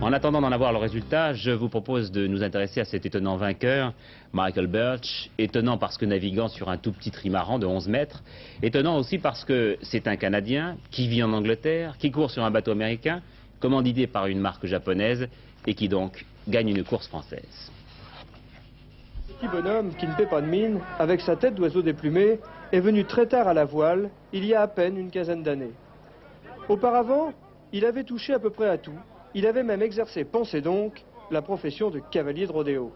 En attendant d'en avoir le résultat, je vous propose de nous intéresser à cet étonnant vainqueur, Michael Birch. Étonnant parce que naviguant sur un tout petit trimaran de 11 mètres. Étonnant aussi parce que c'est un Canadien qui vit en Angleterre, qui court sur un bateau américain, commandité par une marque japonaise et qui donc gagne une course française. Petit bonhomme qui ne paie pas de mine, avec sa tête d'oiseau déplumé, est venu très tard à la voile, il y a à peine une quinzaine d'années. Auparavant, il avait touché à peu près à tout. Il avait même exercé, pensez donc, la profession de cavalier de rodéo.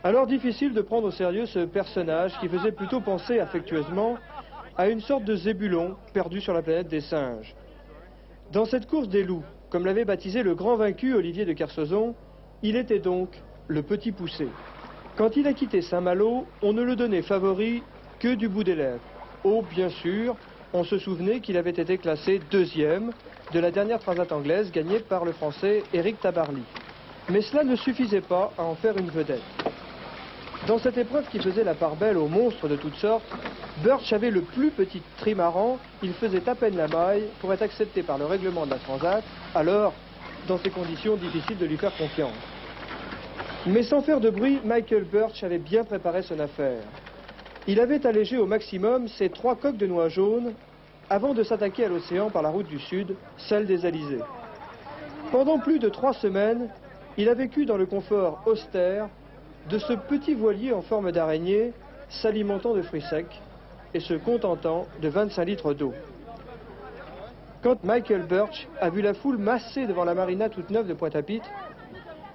Alors difficile de prendre au sérieux ce personnage qui faisait plutôt penser affectueusement à une sorte de Zébulon perdu sur la planète des singes. Dans cette course des loups, comme l'avait baptisé le grand vaincu Olivier de Kersauzon, il était donc le petit poussé. Quand il a quitté Saint-Malo, on ne le donnait favori que du bout des lèvres. Oh, bien sûr, on se souvenait qu'il avait été classé deuxième de la dernière transat anglaise gagnée par le Français Éric Tabarly. Mais cela ne suffisait pas à en faire une vedette. Dans cette épreuve qui faisait la part belle aux monstres de toutes sortes, Birch avait le plus petit trimaran, il faisait à peine la maille pour être accepté par le règlement de la transat, alors, dans ces conditions, difficile de lui faire confiance. Mais sans faire de bruit, Michael Birch avait bien préparé son affaire. Il avait allégé au maximum ses 3 coques de noix jaunes avant de s'attaquer à l'océan par la route du Sud, celle des Alizés. Pendant plus de 3 semaines, il a vécu dans le confort austère de ce petit voilier en forme d'araignée, s'alimentant de fruits secs et se contentant de 25 litres d'eau. Quand Michael Birch a vu la foule massée devant la marina toute neuve de Pointe-à-Pitre,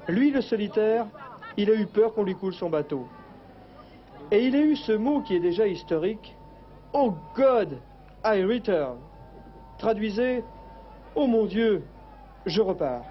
lui, le solitaire, il a eu peur qu'on lui coule son bateau. Et il a eu ce mot qui est déjà historique, « Oh God, I return ». Traduisez, « Oh mon Dieu, je repars ».